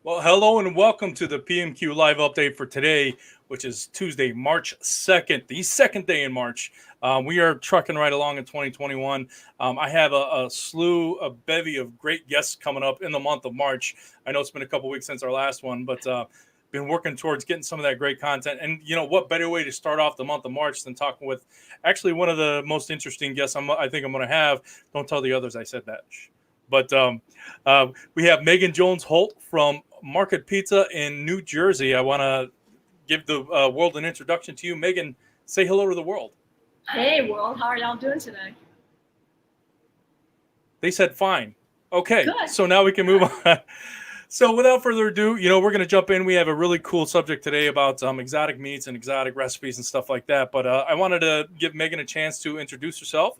Well, hello and welcome to the PMQ live update for today, which is Tuesday, March 2nd, the second day in March. We are trucking right along in 2021. I have a bevy of great guests coming up in the month of March. I know it's been a couple weeks since our last one, but been working towards getting some of that great content. And you know what better way to start off the month of March than talking with actually one of the most interesting guests I think I'm going to have. Don't tell the others I said that. But we have Megan Jones-Holt from Market Pizza in New Jersey. I want to give the world an introduction to you. Megan, say hello to the world. Hey, world. How are y'all doing today? They said fine. Okay, Good. so now we can move on. So without further ado, we're going to jump in. We have a really cool subject today about exotic meats and exotic recipes and stuff like that. But I wanted to give Megan a chance to introduce herself.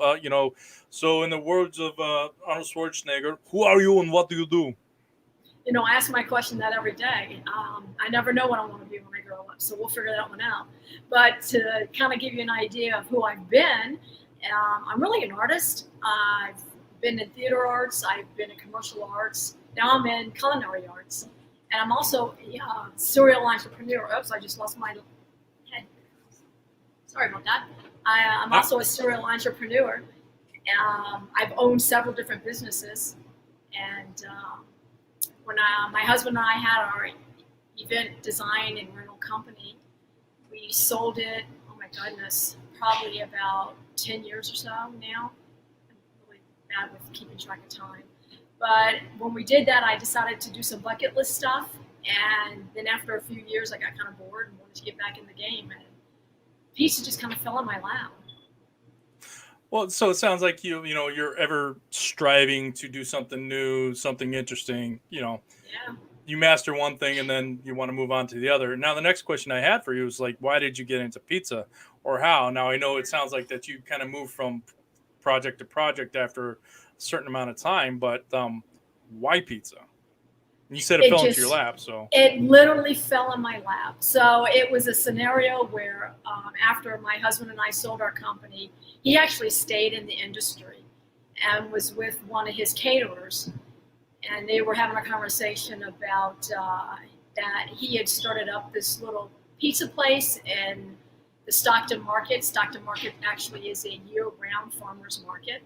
So in the words of Arnold Schwarzenegger, who are you and what do you do? I ask my question that every day. I never know what I want to be when I grow up, so we'll figure that one out. But to kind of give you an idea of who I've been, I'm really an artist. I've been in theater arts. I've been in commercial arts. Now I'm in culinary arts. And I'm also a serial entrepreneur. Oops, I just lost my head. Sorry about that. I'm also a serial entrepreneur. I've owned several different businesses. And when my husband and I had our event design and rental company, we sold it, oh my goodness, probably about 10 years or so now. I'm really bad with keeping track of time. But when we did that, I decided to do some bucket list stuff. And then after a few years, I got kind of bored and wanted to get back in the game. And pizza just kind of fell in my lap. Well, so it sounds like you're ever striving to do something new, something interesting. Yeah. You master one thing and then you want to move on to the other. Now, the next question I had for you is like, why did you get into pizza, or how? Now, I know it sounds like that you kind of moved from project to project after a certain amount of time, but why pizza? You said it fell into your lap, so it literally fell in my lap. So it was a scenario where after my husband and I sold our company, he actually stayed in the industry and was with one of his caterers. And they were having a conversation about that he had started up this little pizza place in the Stockton Market. Stockton Market actually is a year-round farmer's market.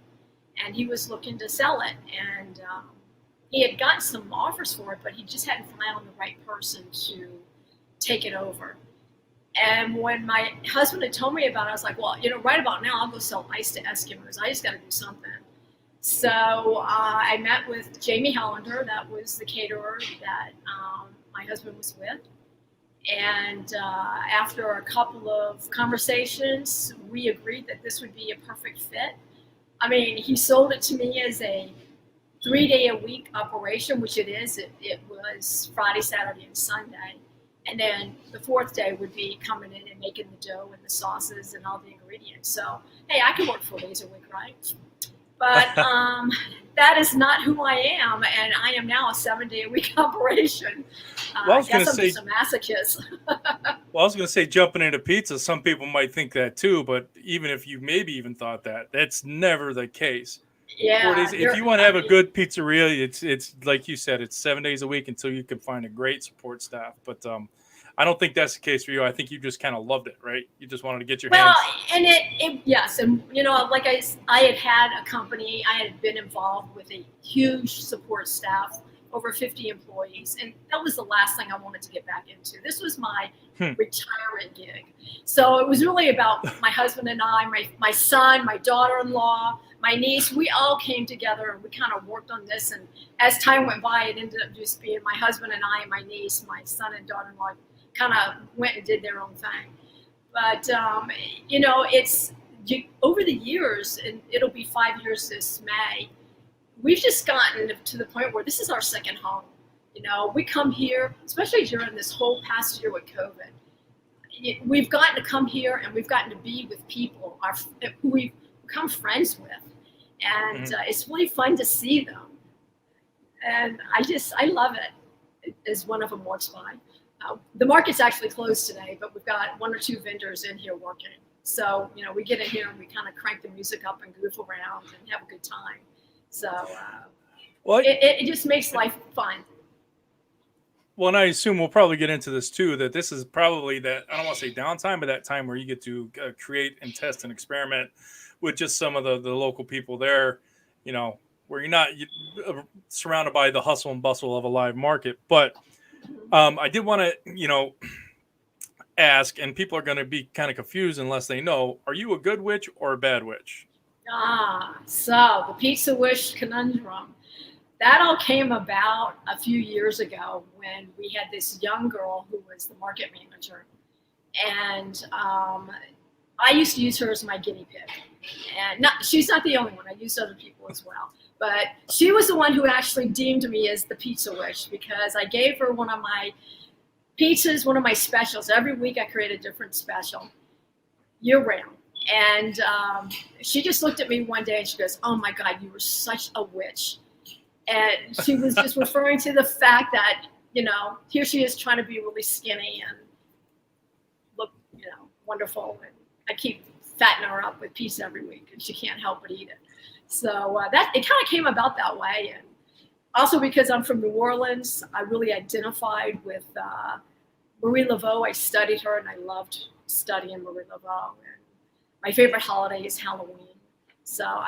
And he was looking to sell it. And he had gotten some offers for it, but he just hadn't found on the right person to take it over. And when my husband had told me about it, I was like, well, right about now, I'll go sell ice to Eskimos. I just got to do something. So I met with Jamie Hollander. That was the caterer that my husband was with. And after a couple of conversations, we agreed that this would be a perfect fit. I mean, he sold it to me as a 3-day-a-week operation, which it is. It was Friday, Saturday, and Sunday. And then the fourth day would be coming in and making the dough and the sauces and all the ingredients. So, hey, I can work 4 days a week, right? But that is not who I am, and I am now a 7-day-a-week operation. Well, I guess I'm just a masochist. Well, I was going to say jumping into pizza, some people might think that too, but even if you maybe even thought that, that's never the case. Yeah. 4 days. If you want to have a good pizzeria, it's like you said, it's 7 days a week until you can find a great support staff. But I don't think that's the case for you. I think you just kind of loved it, right? You just wanted to get your hands. Well, and yes, and like I had a company. I had been involved with a huge support staff, over 50 employees, and that was the last thing I wanted to get back into. This was my retirement gig. So it was really about my husband and I, my son, my daughter-in-law, my niece. We all came together and we kind of worked on this. And as time went by, it ended up just being my husband and I and my niece, my son and daughter-in-law kind of went and did their own thing. But, it's over the years, and it'll be 5 years this May, we've just gotten to the point where this is our second home. We come here, especially during this whole past year with COVID. We've gotten to come here and we've gotten to be with people who we've become friends with. And it's really fun to see them. And I love it as one of them walks by. The market's actually closed today, but we've got 1 or 2 vendors in here working. So, we get in here and we kind of crank the music up and goof around and have a good time. So it just makes life fun. Well, and I assume we'll probably get into this too, that this is probably that, I don't want to say downtime, but that time where you get to create and test and experiment with just some of the local people there, you know, where you're not surrounded by the hustle and bustle of a live market. But I did want to, ask, and people are going to be kind of confused unless they know, are you a good witch or a bad witch? So the Pizza Wish conundrum. That all came about a few years ago when we had this young girl who was the market manager. And I used to use her as my guinea pig. And she's not the only one. I used other people as well. But she was the one who actually deemed me as the Pizza Wish because I gave her one of my pizzas, one of my specials. Every week I create a different special, year round. And she just looked at me one day and she goes, "Oh my God, you were such a witch." And she was just referring to the fact that, here she is trying to be really skinny and look, wonderful. And I keep fattening her up with pizza every week and she can't help but eat it. So it kind of came about that way. And also because I'm from New Orleans, I really identified with Marie Laveau. I studied her and I loved studying Marie Laveau. And my favorite holiday is Halloween. So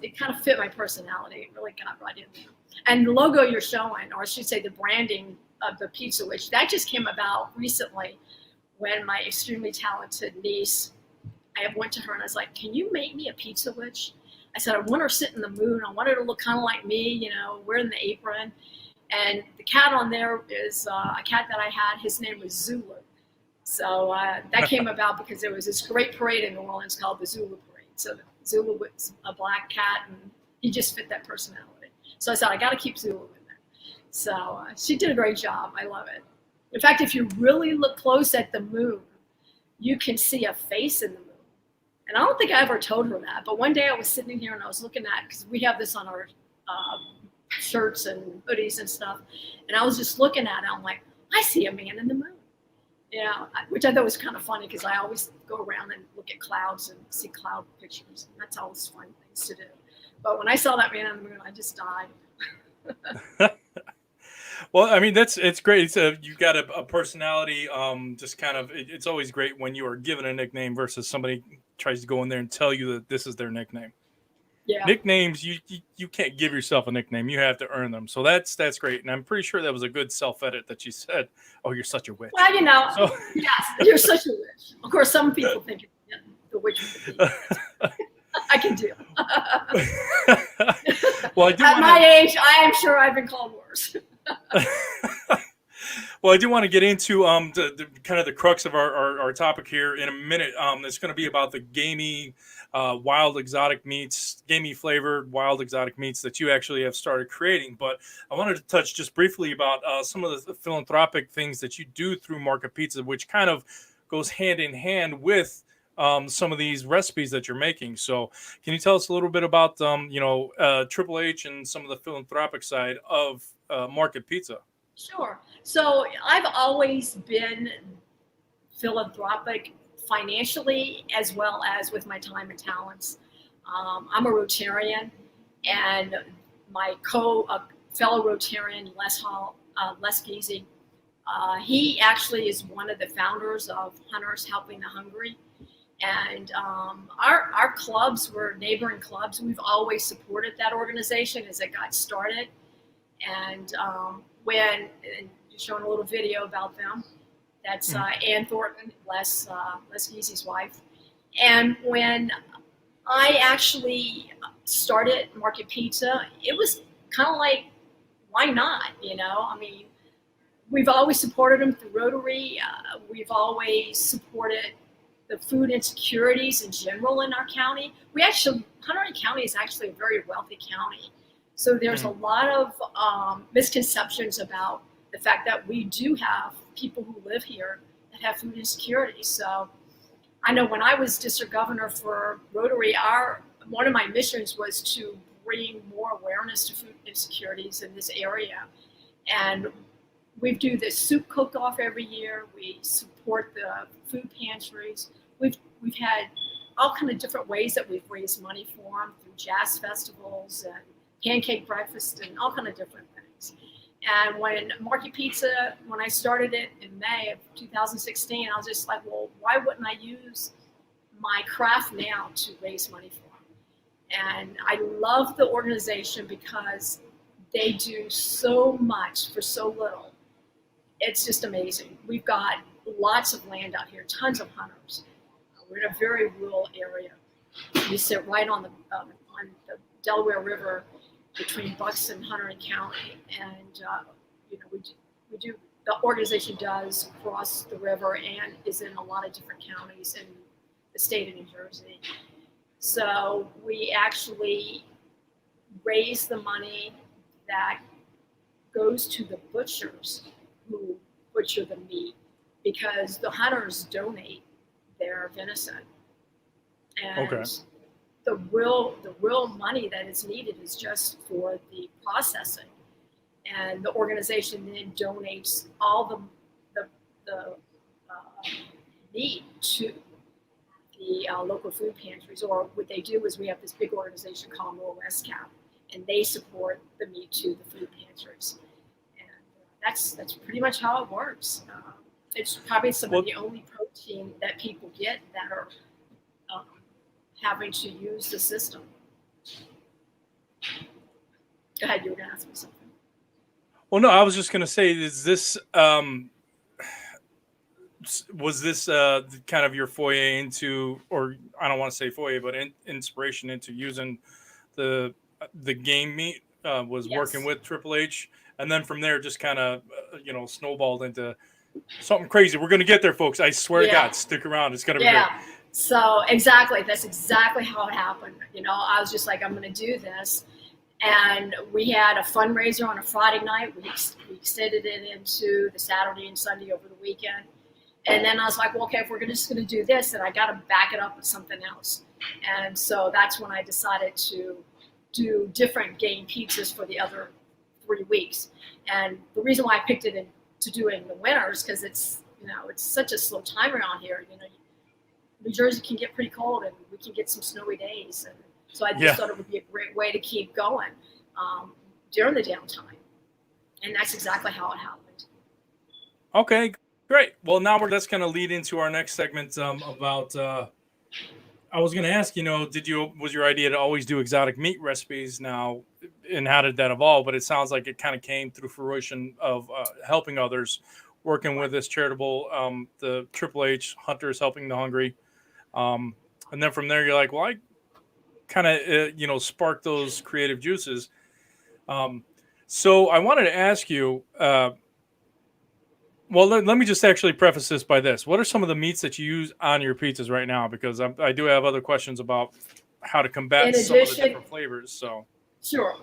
it kind of fit my personality. It really got right in there. And the logo you're showing, or I should say the branding of the Pizza Witch, that just came about recently when my extremely talented niece, I went to her and I was like, "Can you make me a Pizza Witch?" I said, "I want her to sit in the moon. I want her to look kind of like me, wearing the apron." And the cat on there is a cat that I had. His name was Zulu. So that came about because there was this great parade in New Orleans called the Zulu Parade. So Zulu was a black cat, and he just fit that personality. So I said, I got to keep Zulu in there. So she did a great job. I love it. In fact, if you really look close at the moon, you can see a face in the moon. And I don't think I ever told her that. But one day I was sitting here and I was looking at, because we have this on our shirts and hoodies and stuff. And I was just looking at it. I'm like, I see a man in the moon. Which I thought was kind of funny because I always go around and look at clouds and see cloud pictures. And that's always fun things to do. But when I saw that man on the moon, I just died. Well, I mean, it's great. You've got a personality. Just kind of, it's always great when you are given a nickname versus somebody tries to go in there and tell you that this is their nickname. Yeah. Nicknames, you can't give yourself a nickname. You have to earn them. So that's great. And I'm pretty sure that was a good self-edit that you said, "Oh, you're such a witch." Well, yes, you're such a witch. Of course, some people think the witch would be. I can do. Well, at my age, I am sure I've been called worse. Well, I do want to get into the kind of the crux of our topic here in a minute. It's going to be about the gamey, wild exotic meats, gamey flavored wild exotic meats that you actually have started creating. But I wanted to touch just briefly about some of the philanthropic things that you do through Market Pizza, which kind of goes hand in hand with some of these recipes that you're making. So can you tell us a little bit about, Triple H and some of the philanthropic side of Market Pizza? Sure. So I've always been philanthropic financially as well as with my time and talents. I'm a Rotarian, and my fellow Rotarian, Les Giese, he actually is one of the founders of Hunters Helping the Hungry. And our clubs were neighboring clubs. We've always supported that organization as it got started. And when showing a little video about them, that's Ann Thornton, Les Giese's wife. And when I actually started Market Pizza, it was kind of like, why not? I mean, we've always supported them through Rotary. We've always supported the food insecurities in general in our county. Hunter County is actually a very wealthy county. So there's a lot of misconceptions about the fact that we do have people who live here that have food insecurities. So I know when I was district governor for Rotary, one of my missions was to bring more awareness to food insecurities in this area. And we do this soup cook-off every year. We support the food pantries. We've had all kind of different ways that we've raised money for them through jazz festivals and pancake breakfast and all kind of different things. And when Market Pizza, when I started it in May of 2016, I was just like, well, why wouldn't I use my craft now to raise money for them? And I love the organization because they do so much for so little. It's just amazing. We've got lots of land out here, tons of hunters. We're in a very rural area. We sit right on the Delaware River between Bucks and Hunter County, and we do. The organization does cross the river and is in a lot of different counties in the state of New Jersey. So we actually raise the money that goes to the butchers who butcher the meat, because the hunters donate their venison, and Okay. the real money that is needed is just for the processing, and the organization then donates all the meat to the local food pantries. Or what they do is we have this big organization called Cap, and they support the meat to the food pantries, and that's pretty much how it works. It's probably some of the only protein that people get that are having to use the system. Go ahead, you were going to ask me something. Well, no, I was just going to say, is this was this kind of your foyer into, or I don't want to say foyer, but inspiration into using the game meat? Was Yes. working with Triple H, and then from there just kind of snowballed into something crazy. We're going to get there, folks. I swear to God, stick around. It's going to be great. So exactly, that's exactly how it happened. I was just like, I'm going to do this. And we had a fundraiser on a Friday night. We extended it into the Saturday and Sunday over the weekend. And then I was like, well, okay, if we're just going to do this, then I got to back it up with something else. And so that's when I decided to do different game pizzas for the other 3 weeks. And the reason why I picked it to do it in the winters, because it's such a slow time around here. New Jersey can get pretty cold, and we can get some snowy days. And so I just thought it would be a great way to keep going during the downtime. And that's exactly how it happened. Okay, great. Well, now that's going to lead into our next segment about. I was going to ask, was your idea to always do exotic meat recipes now, and how did that evolve? But it sounds like it kind of came through fruition of helping others, working with this charitable, the Triple H Hunters Helping the Hungry. And then from there, you're like, well, I kind of, sparked those creative juices. So I wanted to ask you, well, let me just actually preface this by this. What are some of the meats that you use on your pizzas right now? Because I do have other questions about how to combat some of the different flavors. So sure.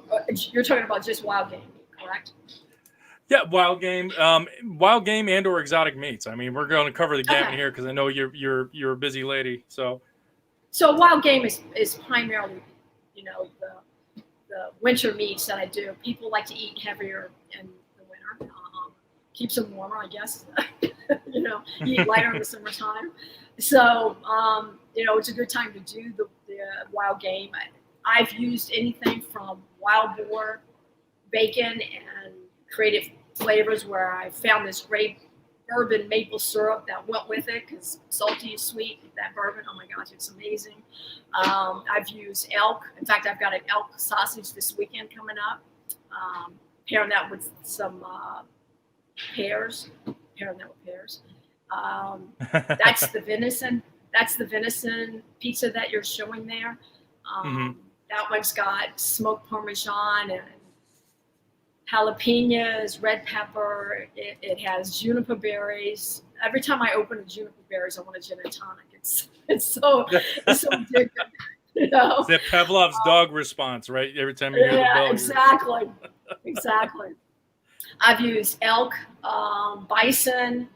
You're talking about just wild game meat, correct? Yeah, wild game and or exotic meats. I mean, we're going to cover the gamut here because I know you're a busy lady. So wild game is primarily, the winter meats that I do. People like to eat heavier in the winter. Keeps them warmer, I guess. Eat lighter in the summertime. So, it's a good time to do the wild game. I've used anything from wild boar, bacon, and creative flavors where I found this great bourbon maple syrup that went with it because salty and sweet. That bourbon, oh my gosh, it's amazing. I've used elk. In fact, I've got an elk sausage this weekend coming up. Pairing that with some pears. That's the venison. That's the venison pizza that you're showing there. That one's got smoked Parmesan and jalapenos, red pepper. It has juniper berries. Every time I open a juniper berries, I want a gin and tonic. It's so addictive. It's that Pavlov's dog response, right? Every time you hear the bell. Exactly. I've used elk, bison,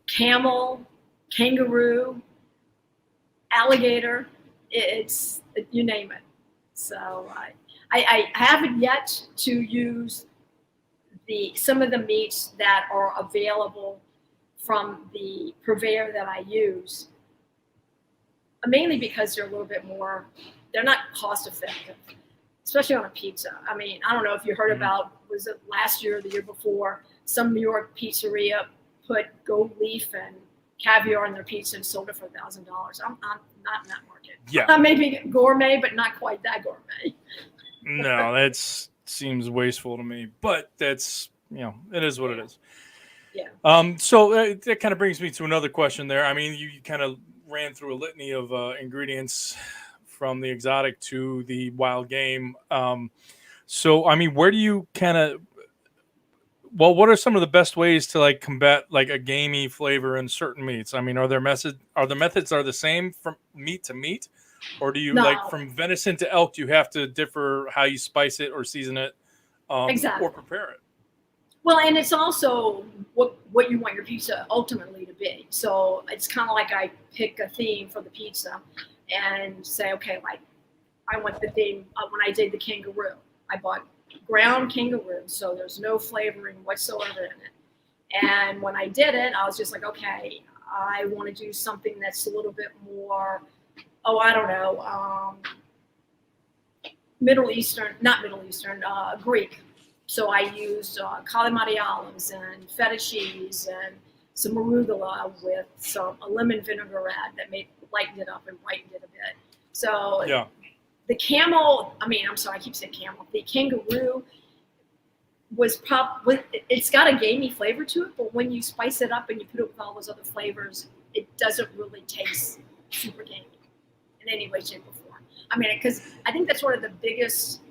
camel, kangaroo, alligator. It's you name it. So I haven't yet to use some of the meats that are available from the purveyor that I use, mainly because they're a little bit more. They're not cost effective, especially on a pizza. I mean, I don't know if you heard about was it last year or the year before, some New York pizzeria put gold leaf and caviar on their pizza and sold it for $1,000. I'm not in that market. Yeah. Maybe gourmet, but not quite that gourmet. No, that seems wasteful to me, but that's, it is what it is. Yeah. So that kind of brings me to another question there. I mean, you kind of ran through a litany of ingredients from the exotic to the wild game. So, I mean, where do you what are some of the best ways to like combat like a gamey flavor in certain meats? I mean, are the methods the same from meat to meat, or do you like from venison to elk? Do you have to differ how you spice it or season it, Exactly. or prepare it? Well, and it's also what you want your pizza ultimately to be. So it's kind of like I pick a theme for the pizza and say, okay, like I want the theme. When I did the kangaroo, I bought ground kangaroo, so there's no flavoring whatsoever in it. And when I did it, I was just like, okay, I want to do something that's a little bit more, I don't know, Greek. So I used calamari olives and feta cheese and some arugula with some a lemon vinaigrette that lightened it up and brightened it a bit. So yeah. The camel, I keep saying camel. The kangaroo it's got a gamey flavor to it, but when you spice it up and you put it with all those other flavors, it doesn't really taste super gamey in any way, shape, or form. Because I think that's one of the biggest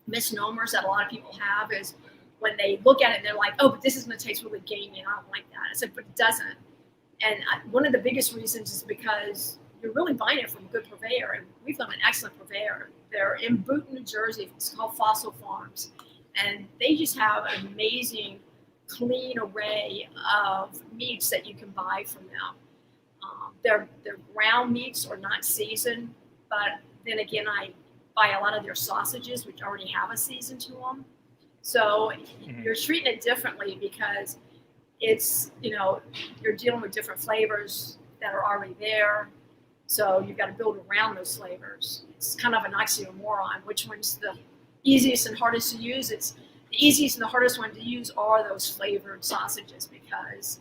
misnomers that a lot of people have is when they look at it and they're like, oh, but this is going to taste really gamey and I don't like that. I said, but it doesn't. And one of the biggest reasons is because you're really buying it from a good purveyor, and we've done an excellent purveyor. They're in Boonton, New Jersey. It's called Fossil Farms, and they just have an amazing, clean array of meats that you can buy from them. Their ground meats are not seasoned, but then again, I buy a lot of their sausages, which already have a season to them. So you're treating it differently because it's, you're dealing with different flavors that are already there. So you've got to build around those flavors. It's kind of an oxymoron. Which one's the easiest and hardest to use? It's the easiest and the hardest one to use are those flavored sausages because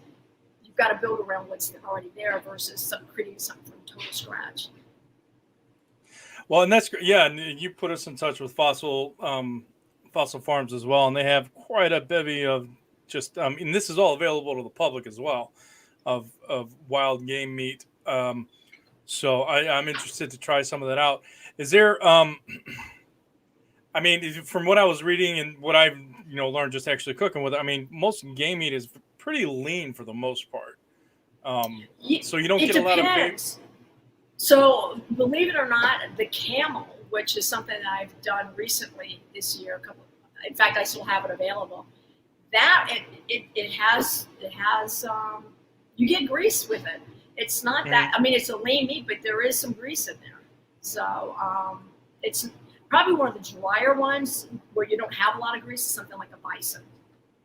you've got to build around what's already there versus creating something from total scratch. Well, and that's great. Yeah, and you put us in touch with Fossil Farms as well, and they have quite a bevy of just. And this is all available to the public as well, of wild game meat. So I'm interested to try some of that out. Is there? From what I was reading and what I've learned just actually cooking with it, most game meat is pretty lean for the most part. So you don't get a lot of flavor. So believe it or not, the Camel, which is something that I've done recently this year, in fact, I still have it available. That it has you get grease with it. It's not that it's a lean meat, but there is some grease in there. So it's probably one of the drier ones where you don't have a lot of grease. Something like a bison.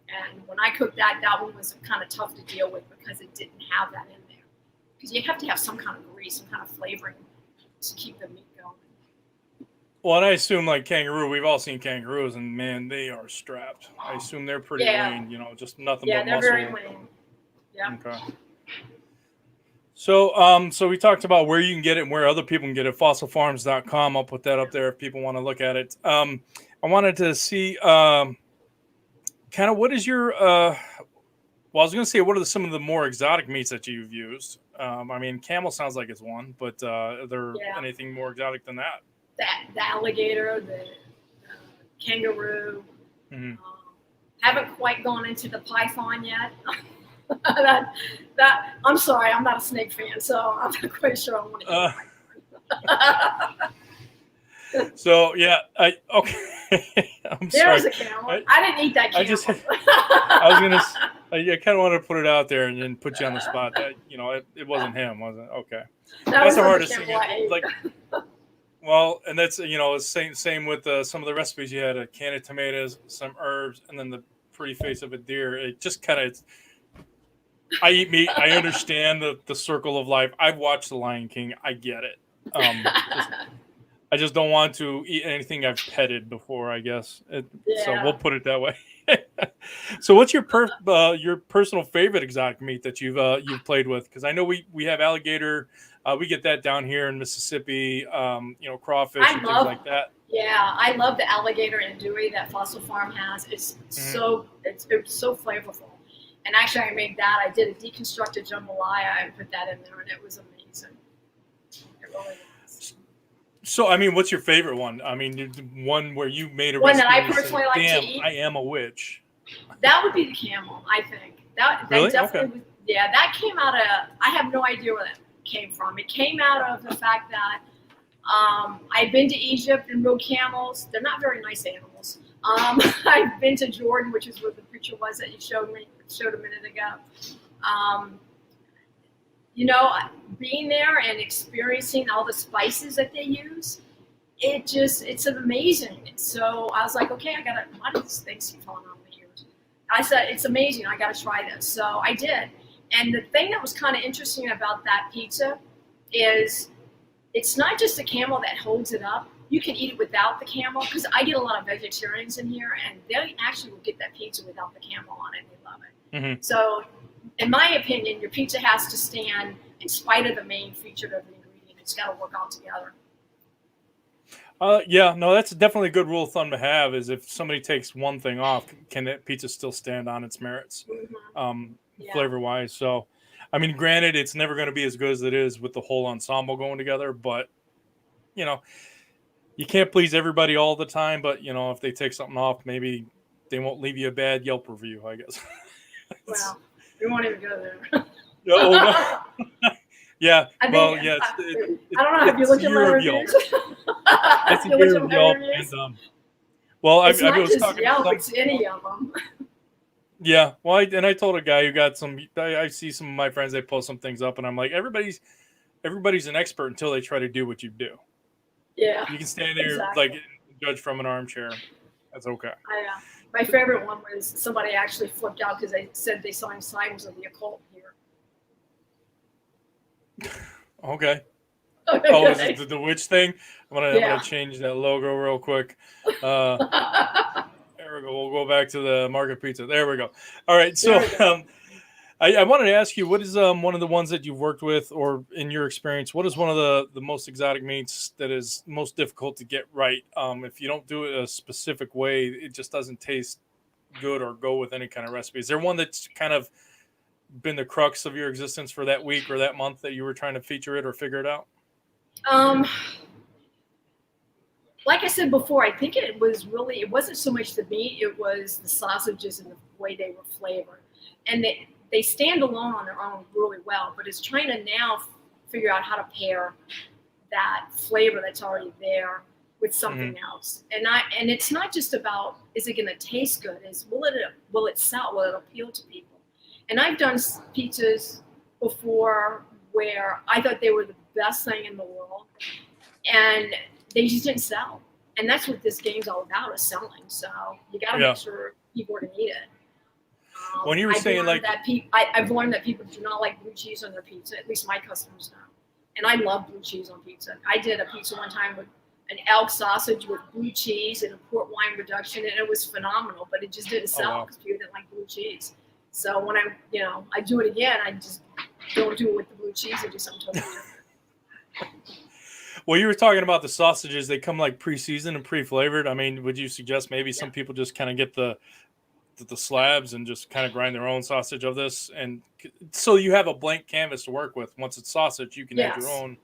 And when I cooked that one was kind of tough to deal with because it didn't have that in there. Because you have to have some kind of grease, some kind of flavoring to keep the meat going. Well, and I assume like kangaroo, we've all seen kangaroos, and man, they are strapped. I assume they're pretty lean, just nothing but muscle. Yeah, they're very lean. Yeah. Okay. So we talked about where you can get it and where other people can get it. Fossilfarms.com. I'll put that up there if people want to look at it. I wanted to see kind of what is your well, I was going to say, what are some of the more exotic meats that you've used? Camel sounds like it's one, but are there anything more exotic than that? The alligator, the kangaroo. Haven't quite gone into the python yet. I'm sorry, I'm not a snake fan, so I'm not quite sure I want to eat python. So yeah, okay. I'm There's sorry. a camel. I didn't eat that camel. I kind of wanted to put it out there and then put you on the spot. That it wasn't him, was it? Okay. That's the hardest thing. Well, and that's same with some of the recipes. You had a can of tomatoes, some herbs, and then the pretty face of a deer. It just kind of. I eat meat. I understand the circle of life. I've watched The Lion King. I get it. I just don't want to eat anything I've petted before, I guess. So we'll put it that way. So what's your personal favorite exotic meat that you've played with? Because I know we have alligator, we get that down here in Mississippi, crawfish I and things love, like that. yeah, I love the alligator andouille that Fossil Farm has. It's Hmm. it's so flavorful. And actually, I made that. I did a deconstructed jambalaya and put that in there, and it was amazing. It really was. So I mean, what's your favorite one? I mean, the one where you made a One that recipe I and you said, personally like to "Damn, eat, I am a witch." that would be the camel. I think that Really? Okay. definitely was, yeah, that came out of. I have no idea where that came from. It came out of the fact that I've been to Egypt and rode camels. They're not very nice animals. I've been to Jordan, which is where the picture was that you showed a minute ago. Um, being there and experiencing all the spices that they use, it's amazing. So I was like, okay, why do these things keep falling on my ears? I said, it's amazing. I got to try this. So I did. And the thing that was kind of interesting about that pizza is it's not just the camel that holds it up. You can eat it without the camel, because I get a lot of vegetarians in here, and they actually will get that pizza without the camel on it, and they love it. Hmm. So, in my opinion, your pizza has to stand in spite of the main feature of the ingredient. It's got to work all together. Yeah, no, that's definitely a good rule of thumb to have. Is if somebody takes one thing off, can that pizza still stand on its merits, Mm-hmm. Yeah. flavor wise? So, I mean, granted, it's never going to be as good as it is with the whole ensemble going together, but you know, you can't please everybody all the time. But if they take something off, maybe they won't leave you a bad Yelp review, I guess. Well, we won't even go there. Oh no. Yeah. I Well, think yeah. I don't know if you looked at my year of Yelp. reviews. It's If a you looked year at of my Yelp, reviews, and well, it's I not was just talking to Yelp; some. it's any of them. Yeah, well, I told a guy who got some. I see some of my friends, they post some things up, and I'm like, everybody's an expert until they try to do what you do. Yeah, You can stand there like exactly. judge from an armchair. That's okay. My favorite one was somebody actually flipped out because they said they saw signs of the occult here. Okay. Okay. Oh, is it the witch thing? I'm Yeah. gonna change that logo real quick. There we go. We'll go back to the Market Pizza. There we go. All right. So, I wanted to ask you, what is one of the ones that you've worked with, or in your experience, what is one of the most exotic meats that is most difficult to get right? If you don't do it a specific way, it just doesn't taste good or go with any kind of recipe. Is there one that's kind of been the crux of your existence for that week or that month that you were trying to feature it or figure it out? Like I said before, I think it wasn't so much the meat, it was the sausages and the way they were flavored. And they stand alone on their own really well, but it's trying to now figure out how to pair that flavor that's already there with something else. And it's not just about, is it going to taste good? Will it sell? Will it appeal to people? And I've done pizzas before where I thought they were the best thing in the world, and they just didn't sell. And that's what this game's all about, is selling. So you got to make sure people are going to eat it. When you were saying like that, I've learned that people do not like blue cheese on their pizza. At least my customers don't. And I love blue cheese on pizza. I did a pizza one time with an elk sausage with blue cheese and a port wine reduction, and it was phenomenal. But it just didn't sell because people didn't like blue cheese. So when I do it again, I just don't do it with the blue cheese. I do something totally different. Well, you were talking about the sausages. They come like pre-seasoned and pre-flavored. I mean, would you suggest maybe some people just kind of get the slabs and just kind of grind their own sausage of this, and so you have a blank canvas to work with? Once it's sausage, you can add your own.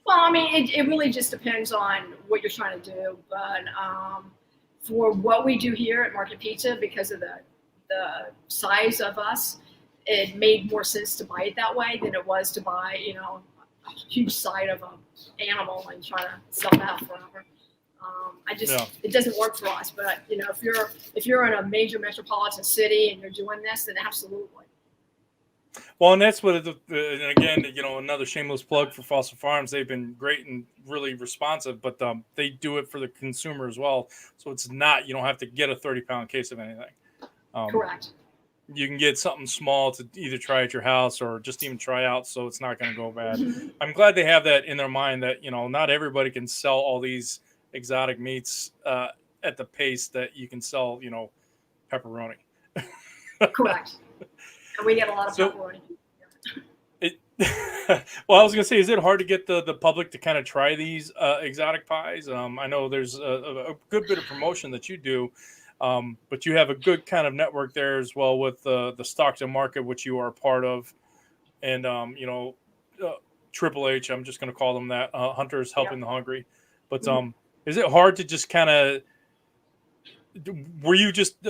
Well, I mean, it really just depends on what you're trying to do. But for what we do here at Market Pizza, because of the size of us, it made more sense to buy it that way than it was to buy, a huge side of an animal and try to sell that forever. It doesn't work for us. But if you're in a major metropolitan city and you're doing this, then absolutely. Well, and that's what, and again, another shameless plug for Fossil Farms. They've been great and really responsive, but they do it for the consumer as well. So it's not, you don't have to get a 30-pound case of anything. Correct. You can get something small to either try at your house or just even try out, so it's not going to go bad. I'm glad they have that in their mind that, not everybody can sell all these exotic meats at the pace that you can sell, pepperoni. Correct. And we get a lot of So pepperoni. it, well, I was gonna say, is it hard to get the public to kind of try these exotic pies? I know there's a good bit of promotion that you do, but you have a good kind of network there as well with the Stockton market, which you are a part of, and uh, Triple H. I'm just gonna call them that. Hunters Yeah. helping the hungry, but Mhm. is it hard to just kind of were you just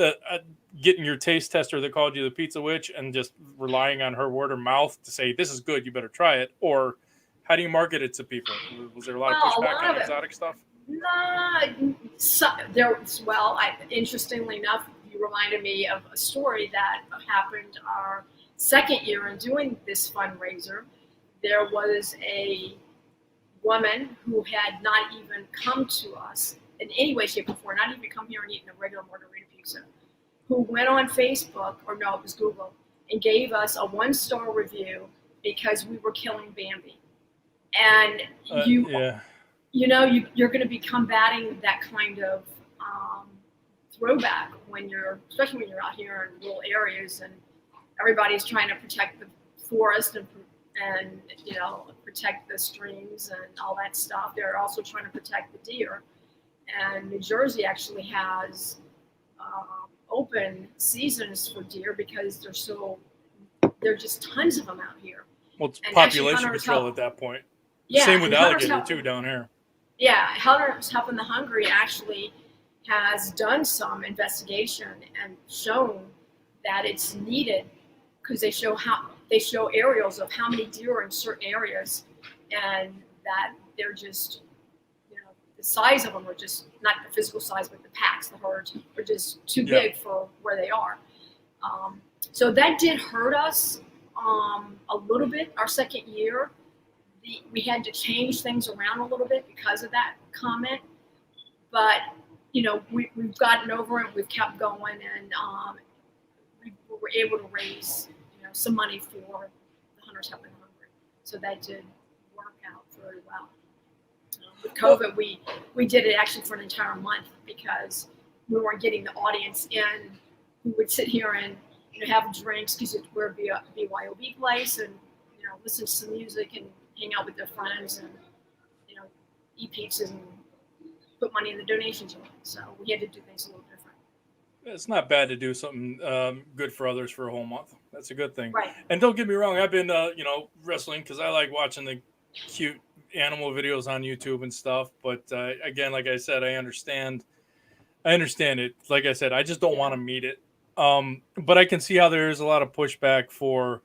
getting your taste tester that called you the pizza witch and just relying on her word of mouth to say this is good, you better try it, or how do you market it to people? Was there a lot of Well, a pushback lot on of the it. exotic stuff? Nah, so, there. Well, interestingly enough, you reminded me of a story that happened our second year in doing this fundraiser. There was a woman who had not even come to us in any way, shape, or form, not even come here and eaten a regular margarita pizza, who went on Facebook, or no, it was Google, and gave us a 1-star review because we were killing Bambi. And Yeah. you're going to be combating that kind of um, throwback especially when you're out here in rural areas and everybody's trying to protect the forest and protect the streams and all that stuff. They're also trying to protect the deer. And New Jersey actually has open seasons for deer because there are just tons of them out here. Well, it's And actually, population hunters control help. at that point. Yeah, Same with and hunters alligator help. too down here. Yeah, Hunters Helping the Hungry actually has done some investigation and shown that it's needed because they show aerials of how many deer are in certain areas, and that they're just the size of them are just not the physical size, but the packs, the herds are just too big for where they are. So that did hurt us a little bit our second year. We had to change things around a little bit because of that comment, but we've gotten over it. We've kept going, and we were able to raise some money for the Hunters Helping the Hungry. So that did work out very well. With COVID, we did it actually for an entire month because we weren't getting the audience in who would sit here and have drinks because we're a BYOB place and listen to some music and hang out with their friends and eat pizzas and put money in the donation jar. So we had to do things a little different. It's not bad to do something good for others for a whole month. That's a good thing. Right. And don't get me wrong, I've been wrestling because I like watching the cute animal videos on YouTube and stuff. But again, like I said, I understand it. Like I said, I just don't want to meet it. But I can see how there is a lot of pushback for,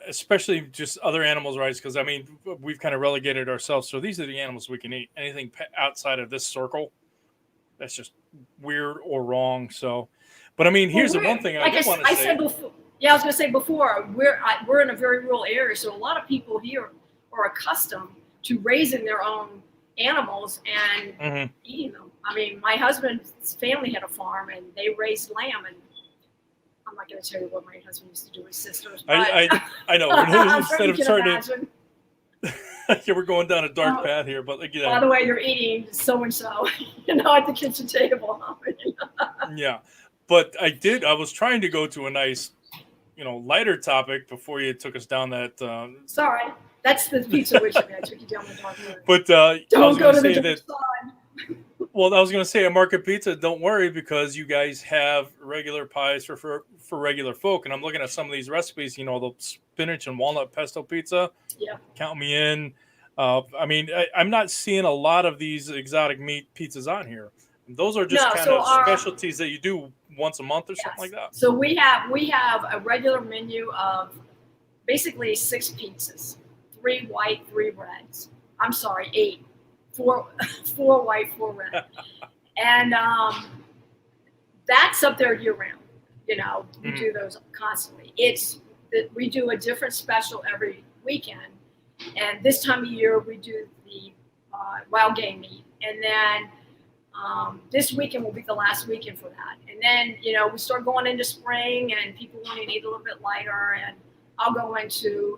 especially just other animals' rights. Because I mean, we've kind of relegated ourselves. So these are the animals we can eat. Anything outside of this circle, that's just weird or wrong. So, but I mean, here's the one thing I did want to say. Said before, I was going to say before, we're in a very rural area, so a lot of people here are accustomed to raising their own animals and eating them. I mean, my husband's family had a farm and they raised lamb, and I'm not going to tell you what my husband used to do with his sisters. But I know. Instead of starting to, yeah, we're going down a dark path here, but by the way, you're eating so and so, at the kitchen table. Yeah, but I was trying to go to a nice, lighter topic before you took us down that. Sorry, that's the pizza witch. I took you down the dark road. But don't go to the dark side. Well, I was going to say at Market Pizza, don't worry because you guys have regular pies for regular folk. And I'm looking at some of these recipes, the spinach and walnut pesto pizza. Yeah. Count me in. I mean, I'm not seeing a lot of these exotic meat pizzas on here. Those are just specialties that you do once a month or something like that. So we have a regular menu of basically 6 pizzas, 3 white, 3 reds. I'm sorry, 8. 4 white, 4 red. And that's up there year round. We do those constantly. We do a different special every weekend. And this time of year, we do the wild game meat. And then this weekend will be the last weekend for that. And then, we start going into spring and people want to eat a little bit lighter. And I'll go into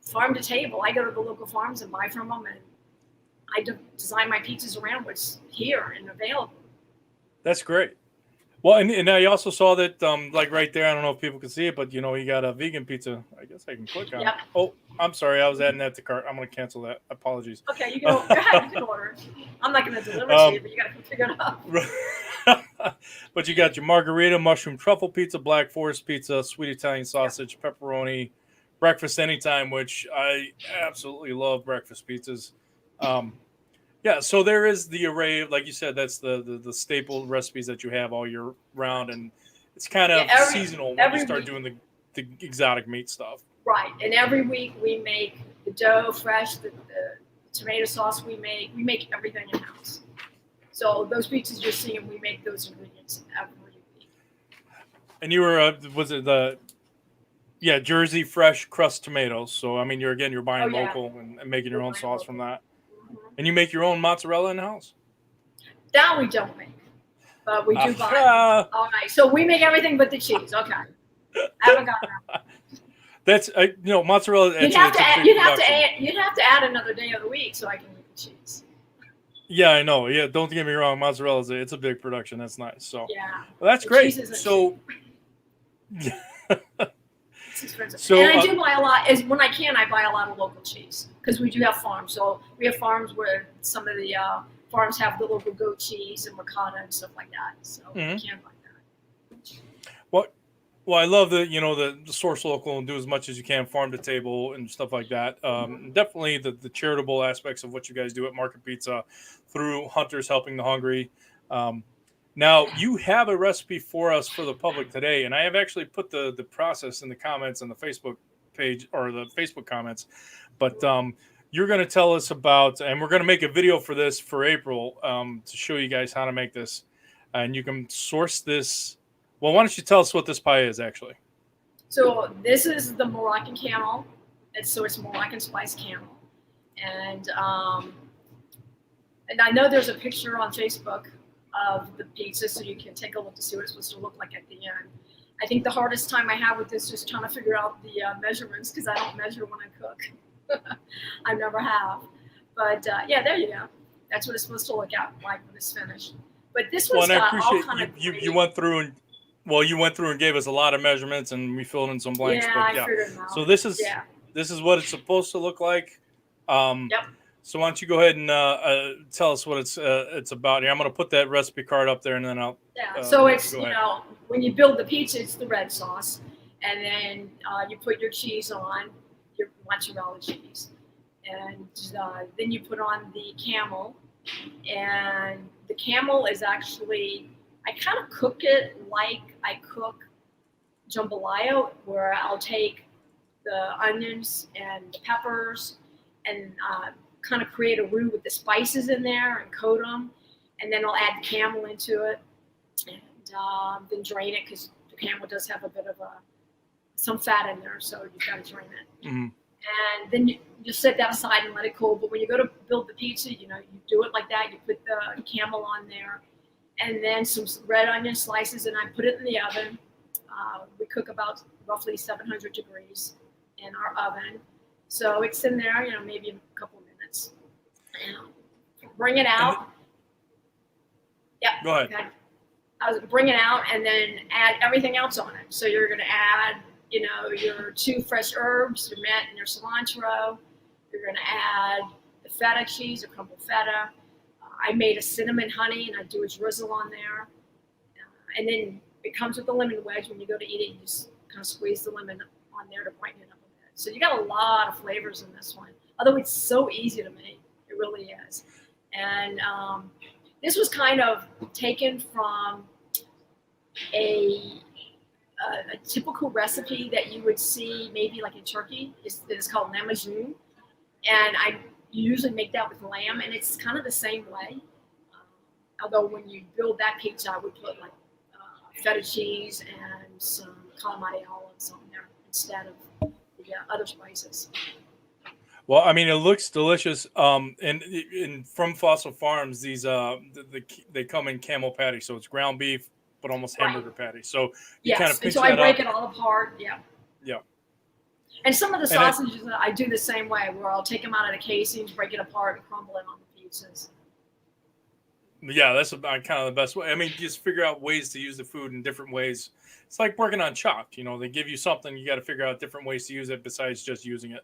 farm to table. I go to the local farms and buy from them, and I design my pizzas around what's here and available. That's great. Well, and I also saw that, like right there, I don't know if people can see it, but you got a vegan pizza. I guess I can click on it. Yep. Oh, I'm sorry. I was adding that to cart. I'm going to cancel that. Apologies. Okay, you can go ahead. You can order it. I'm not going to deliver to you, but you got to figure it out. But you got your margarita, mushroom truffle pizza, black forest pizza, sweet Italian sausage, pepperoni, breakfast anytime, which I absolutely love breakfast pizzas. Yeah, so there is the array of, like you said, that's the staple recipes that you have all year round, and it's kind of seasonal when you start doing the exotic meat stuff. Right, and every week we make the dough fresh, the tomato sauce we make everything in house. So those pizzas you're seeing, we make those ingredients every week. And you were, was it Jersey fresh crust tomatoes? So I mean, you're buying local and making your own sauce from that. And you make your own mozzarella in the house? That we don't make, but we do buy. All right, so we make everything but the cheese. Okay, I haven't got that. That's mozzarella. You'd have to add another day of the week so I can make the cheese. Yeah, I know. Yeah, don't get me wrong. Mozzarella it's a big production. That's nice. So yeah, well, that's great. So. So and I do buy a lot. When I can, I buy a lot of local cheese because we do have farms. So we have farms where some of the farms have the local goat cheese and ricotta and stuff like that. So we can buy that. Well, I love the source local and do as much as you can, farm to table and stuff like that. Definitely the charitable aspects of what you guys do at Market Pizza through Hunters Helping the Hungry. Now, you have a recipe for us for the public today, and I have actually put the process in the comments on the Facebook page or the Facebook comments. But you're going to tell us about, and we're going to make a video for this for April to show you guys how to make this. And you can source this. Well, why don't you tell us what this pie is, actually? So this is the Moroccan Camel. It's Moroccan Spice Camel. And I know there's a picture on Facebook of the pizza, so you can take a look to see what it's supposed to look like at the end. I think the hardest time I have with this is just trying to figure out the measurements because I don't measure when I cook. I never have. But there you go. That's what it's supposed to look like when it's finished. But this one's got all kind of you went through and gave us a lot of measurements, and we filled in some blanks. I figured them out. So this is what it's supposed to look like. Yep. So why don't you go ahead and tell us what it's about here? I'm going to put that recipe card up there, and then I'll. So it's when you build the pizza, it's the red sauce, and then you put your cheese on, your mozzarella cheese, and then you put on the camel, and the camel is actually I kind of cook it like I cook jambalaya, where I'll take the onions and the peppers and kind of create a roux with the spices in there and coat them, and then I'll add the camel into it, and then drain it because the camel does have a bit of some fat in there, so you've got to drain it. Mm-hmm. And then you set that aside and let it cool. But when you go to build the pizza, you do it like that. You put the camel on there, and then some red onion slices, and I put it in the oven. We cook about roughly 700 degrees in our oven. So it's in there, maybe a couple minutes. Bring it out. Yeah. Go ahead. Okay. I was bring it out and then add everything else on it. So you're going to add, your 2 fresh herbs, your mint and your cilantro. You're going to add the feta cheese, or crumbled feta. I made a cinnamon honey, and I do a drizzle on there. And then it comes with a lemon wedge. When you go to eat it, you just kind of squeeze the lemon on there to brighten it up a bit. So you got a lot of flavors in this one. Although it's so easy to make, it really is. And this was kind of taken from a typical recipe that you would see maybe like in Turkey. It's called Namazu, and I usually make that with lamb, and it's kind of the same way. Although when you build that pizza, I would put like feta cheese and some calamari olives on there instead of the other spices. Well, I mean, it looks delicious. And from Fossil Farms, these they come in camel patties, so it's ground beef, but almost hamburger patty. So you kind of pinch so that I break up. it all apart. Yeah. Yeah. And some of the sausages I do the same way, where I'll take them out of the casings, break it apart, and crumble it on the pizzas. Yeah, that's kind of the best way. I mean, just figure out ways to use the food in different ways. It's like working on Chopped. You know, they give you something, you got to figure out different ways to use it besides just using it.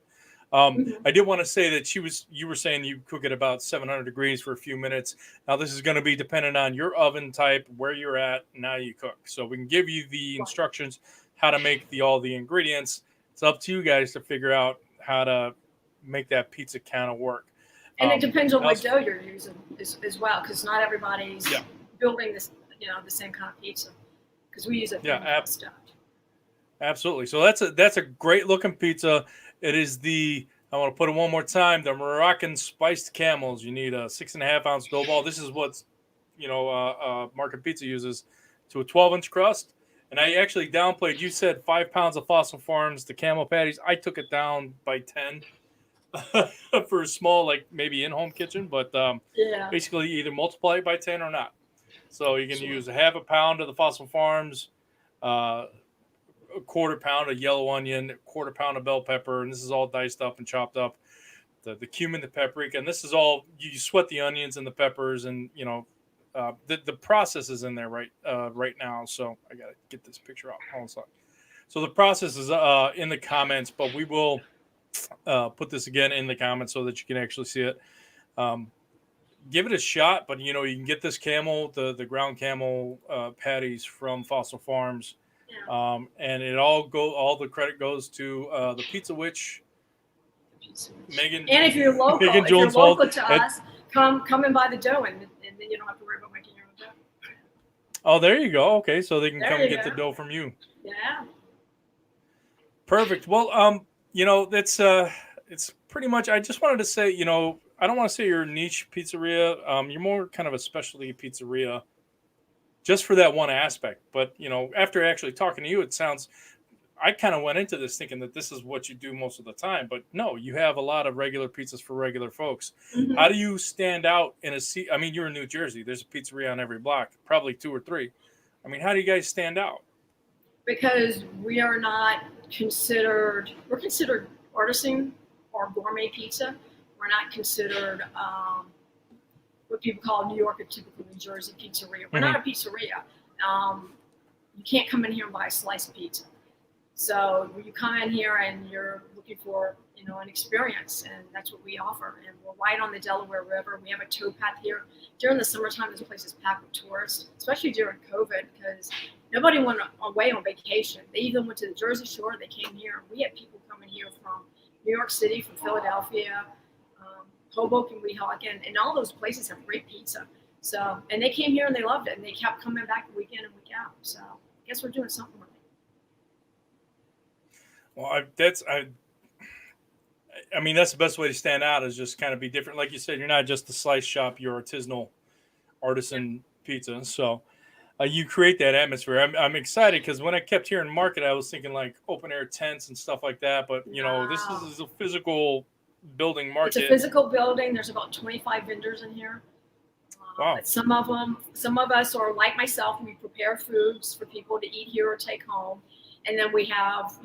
Mhm. I did want to say that you were saying you cook at about 700 degrees for a few minutes. Now, this is going to be dependent on your oven type, where you're at, and how you cook. So we can give you the Right. instructions how to make all the ingredients. It's up to you guys to figure out how to make that pizza kind of work. And it depends on Now, what dough you're using as well, because not everybody's yeah, building this, the same kind of pizza. Because we use a thin yeah, crust dough. absolutely. So that's a great looking pizza. It is I want to put it one more time. The Moroccan spiced camels. You need a 6.5 ounce dough ball. This is what's Market Pizza uses to a 12-inch crust. And I actually downplayed. You said 5 pounds of Fossil Farms, the camel patties. I took it down by 10 for a small, like maybe in-home kitchen, but Yeah, basically either multiply it by 10 or not. So you can sure. use a half a pound of the Fossil Farms, uh, a quarter pound of yellow onion, a quarter pound of bell pepper, and this is all diced up and chopped up. The cumin, the paprika, and this is all you sweat the onions and the peppers, and the process is in there right now. So I gotta get this picture out. Hold on. So the process is in the comments, but we will put this again in the comments so that you can actually see it. Um, Give it a shot, but you can get this the ground camel patties from Fossil Farms. Yeah. And all the credit goes to the Pizza Witch, Megan. And if you're local, Megan Jones-Holt. to us, come and buy the dough, and then you don't have to worry about making your own dough. Oh, there you go. Okay, so they can There come you get go. the dough from you. Yeah. Perfect. Well, that's it's pretty much. I just wanted to say, I don't want to say you're a niche pizzeria. You're more kind of a specialty pizzeria, just for that one aspect. But after actually talking to you, it sounds. I kind of went into this thinking that this is what you do most of the time, but no, you have a lot of regular pizzas for regular folks. Mm-hmm. How do you stand out in a sea? I mean, you're in New Jersey. There's a pizzeria on every block, probably 2 or 3. I mean, how do you guys stand out? Because we are not considered, we're considered artisan or gourmet pizza. We're not considered what people call New York or typical New Jersey pizzeria. We're not a pizzeria. You can't come in here and buy a slice of pizza. So you come in here and you're looking for, an experience, and that's what we offer. And we're right on the Delaware River. We have a towpath here. During the summertime, this place is packed with tourists, especially during COVID, because nobody went away on vacation. They even went to the Jersey Shore. They came here. We had people coming here from New York City, from Philadelphia, Hoboken, Weehawken, and all those places have great pizza. So, and they came here and they loved it, and they kept coming back week in and week out. So, I guess we're doing something right. Well, I mean, that's the best way to stand out, is just kind of be different. Like you said, you're not just the slice shop, you're artisanal artisan pizza. So you create that atmosphere. I'm excited because when I kept hearing market, I was thinking like open air tents and stuff like that. But, this is a physical building market. It's a physical building. There's about 25 vendors in here. Wow. But some of us are like myself. We prepare foods for people to eat here or take home. And then we have,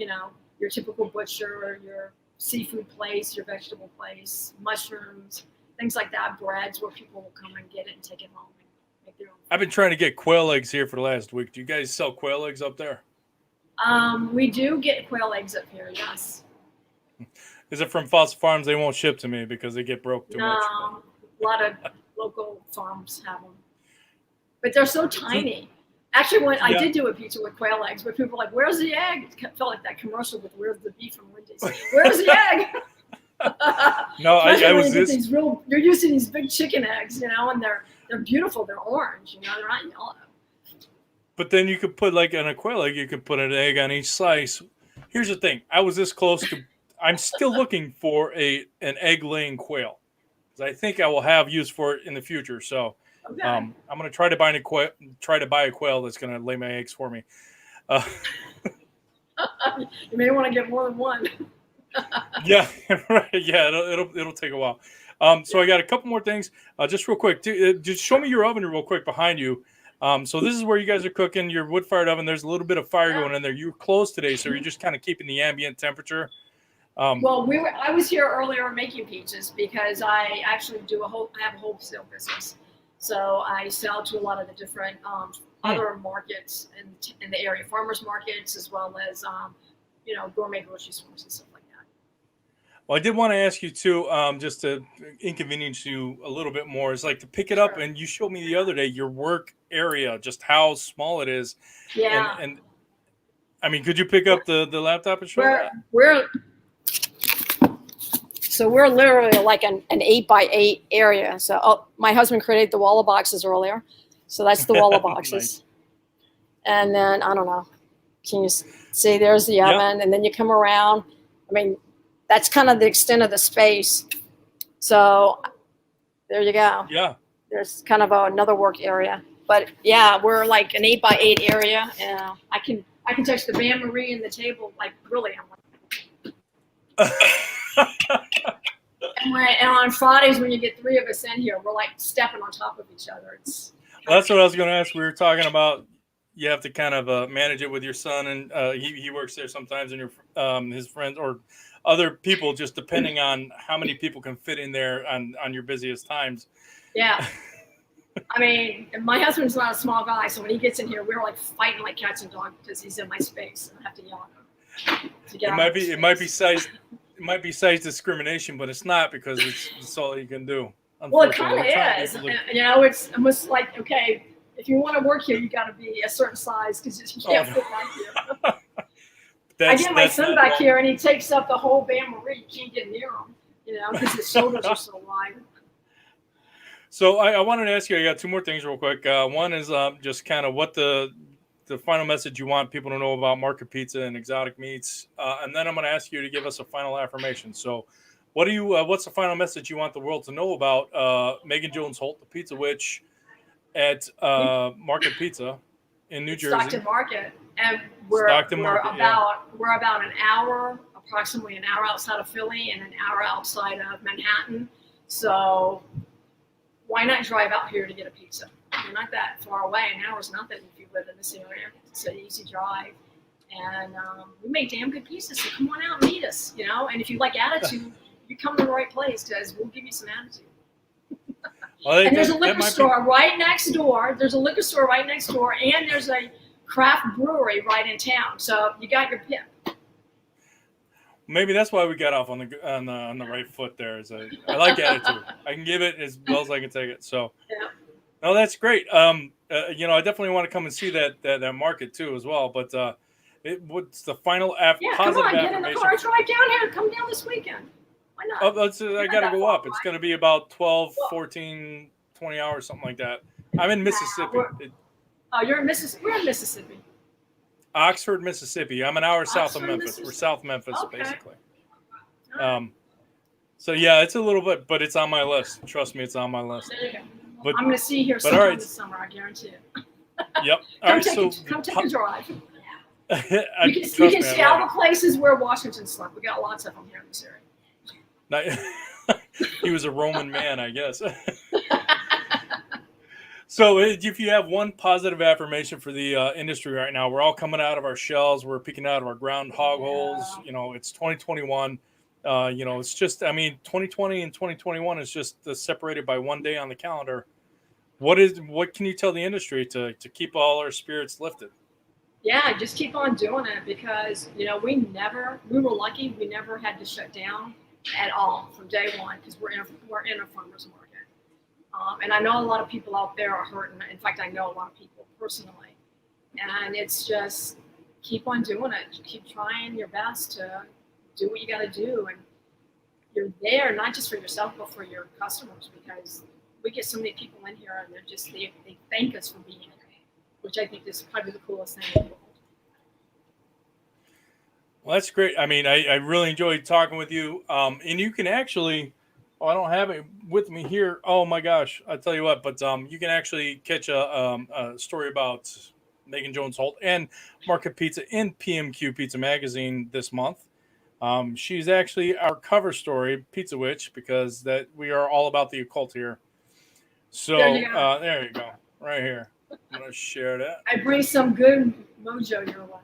your typical butcher, your seafood place, your vegetable place, mushrooms, things like that, breads where people will come and get it and take it home and make their own food. I've been trying to get quail eggs here for the last week. Do you guys sell quail eggs up there? We do get quail eggs up here, yes. Is it from Fossil Farms? They won't ship to me because they get broke too much. No, a lot of local farms have them. But they're so tiny. Actually, when I did do a pizza with quail eggs, but people were like, "Where's the egg?" It felt like that commercial with "Where's the beef" from Wendy's. Where's the egg? No, I was these you're using these big chicken eggs, and they're beautiful. They're orange, they're not yellow. But then you could put on a quail egg, you could put an egg on each slice. Here's the thing: I was this close to. I'm still looking for an egg laying quail, because I think I will have use for it in the future. So. Okay. I'm going to try to buy a quail that's going to lay my eggs for me. You may want to get more than one. Yeah, right. Yeah, it'll take a while. So I got a couple more things. Just real quick, just show me your oven real quick behind you. So this is where you guys are cooking your wood-fired oven. There's a little bit of fire going in there. You're closed today, so you're just kind of keeping the ambient temperature. Well, I was here earlier making pizzas because I actually I have a wholesale business. So I sell to a lot of the different other markets in the area, farmers markets, as well as gourmet grocery stores and stuff like that. Well, I did want to ask you too, just to inconvenience you a little bit more, is like to pick it up, Sure. and you showed me the other day your work area, just how small it is, Yeah. and I mean, could you pick up the laptop and show that? We're literally like an 8x8 area. So my husband created the wall of boxes earlier. So that's the wall of boxes. Nice. And then, I don't know, can you see there's the oven? And then you come around. I mean, that's kind of the extent of the space. So there you go. Yeah. There's kind of another work area. But yeah, we're like an 8x8 area. And I can touch the bain marie and the table. Like, really, I'm like. And on Fridays, when you get three of us in here, we're like stepping on top of each other. Well, that's what I was going to ask. We were talking about you have to kind of manage it with your son, and he works there sometimes, and his friends or other people, just depending on how many people can fit in there on your busiest times. Yeah. I mean, my husband's not a small guy, so when he gets in here, we're like fighting like cats and dogs because he's in my space, and I have to yell at him to get out. It might be size discrimination, but it's not, because it's all you can do. Well, it kind of is. It's almost like, okay, if you want to work here, you got to be a certain size because you can't fit back here. I get my son back here, and he takes up the whole bain marie. You can't get near him, because his shoulders are so wide. So I wanted to ask you, I got two more things real quick. One is just kind of what the final message you want people to know about market pizza and exotic meats. And then I'm going to ask you to give us a final affirmation. So what's the final message you want the world to know about Megan Jones-Holt, the Pizza Witch at Market Pizza in New Jersey? Stockton Market. And we're about approximately an hour outside of Philly and an hour outside of Manhattan. So why not drive out here to get a pizza? We're not that far away. An hour's nothing if you live in this area. It's an easy drive. And we make damn good pizzas, so come on out and meet us, And if you like attitude, you come to the right place, because we'll give you some attitude. Well, and there's a liquor store right next door. There's a liquor store right next door, and there's a craft brewery right in town. So you got your pick. Maybe that's why we got off on the right foot there. I like attitude. I can give it as well as I can take it. So, yeah. No, that's great. I definitely want to come and see that market too as well. But what's the final positive affirmation? Come on, get in the car. It's right down here. Come down this weekend. Why not? I got to go up. It's going to be about 12, 14, 20 hours, something like that. I'm in Mississippi. You're in Mississippi? We're in Mississippi. Oxford, Mississippi. I'm an hour south of Memphis. We're South Memphis, basically. So, yeah, it's a little bit, but it's on my list. Trust me, it's on my list. There you go. But, I'm going to see here sometime this summer, I guarantee it. Yep. Come take a drive. You can see all the places where Washington slept. We got lots of them here in this area. He was a Roman man, I guess. So if you have one positive affirmation for the industry right now, we're all coming out of our shells. We're peeking out of our groundhog holes. It's 2021. It's just, 2020 and 2021 is just separated by one day on the calendar. What can you tell the industry to keep all our spirits lifted? Yeah, just keep on doing it, because, we were lucky. We never had to shut down at all from day one, because we're in a farmer's market. And I know a lot of people out there are hurting. In fact, I know a lot of people personally. And it's just keep on doing it. Keep trying your best to do what you got to do. And you're there not just for yourself, but for your customers, because we get so many people in here, and they thank us for being here, which I think is probably the coolest thing in the world. Well, that's great. I really enjoyed talking with you. And you can actually, I don't have it with me here. Oh my gosh, I tell you what, but you can actually catch a story about Megan Jones-Holt and Market Pizza in PMQ Pizza Magazine this month. She's actually our cover story, Pizza Witch, because we are all about the occult here. So there you go, right here. I'm gonna share that. I bring some good mojo your way.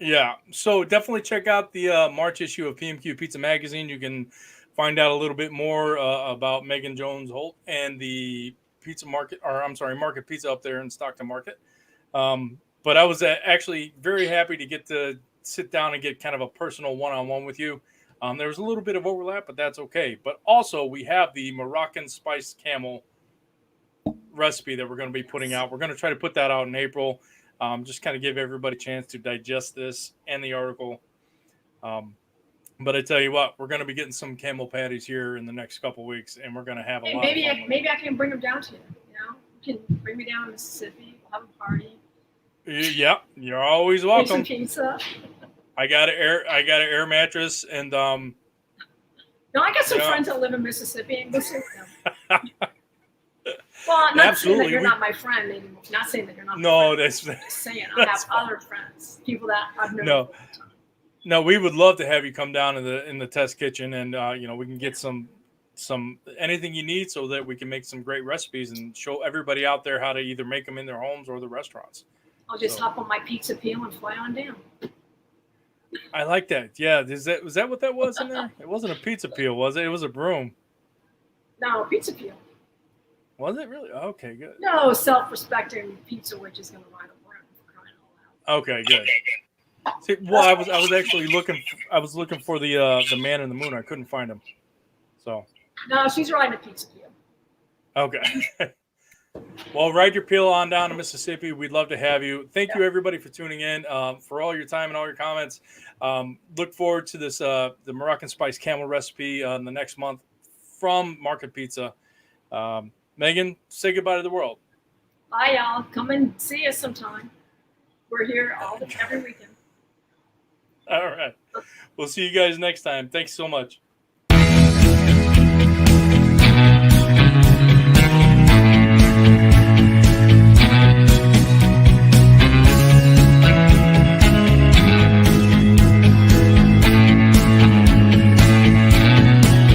Yeah, so definitely check out the March issue of PMQ Pizza Magazine. You can find out a little bit more about Megan Jones-Holt and the Pizza Market, or I'm sorry, Market Pizza up there in Stockton Market. But I was actually very happy to get to sit down and get kind of a personal one-on-one with you. There was a little bit of overlap, but that's okay. But also, we have the Moroccan spiced camel recipe that we're going to be putting out. We're going to try to put that out in April. Just kind of give everybody a chance to digest this and the article. But I tell you what, we're going to be getting some camel patties here in the next couple of weeks, and we're going to have a lot of fun. Maybe I can bring them down to you. You can bring me down to Mississippi. We'll have a party. Yeah, you're always welcome. Some pizza. I got an air mattress, and I got some friends that live in Mississippi, and go see them. Well, I'm not saying that you're not my friend anymore. Not saying that you're not. No, that's just saying I have other friends, people that I've known. No, we would love to have you come down in the test kitchen, and we can get some anything you need so that we can make some great recipes and show everybody out there how to either make them in their homes or the restaurants. I'll just hop on my pizza peel and fly on down. I like that. Yeah, was that what that was in there? It wasn't a pizza peel, was it? It was a broom. No, pizza peel. Was it really? Okay, good. No, self-respecting pizza witch is going to ride a broom for crying out loud. Okay, good. See, well, I was actually looking. I was looking for the man in the moon. I couldn't find him. So. No, she's riding a pizza peel. Okay. Well, ride your peel on down to Mississippi. We'd love to have you. Thank you, everybody, for tuning in, for all your time and all your comments. Look forward to this the Moroccan Spice Camel recipe the next month from Market Pizza. Megan, say goodbye to the world. Bye, y'all. Come and see us sometime. We're here every weekend. All right. We'll see you guys next time. Thanks so much.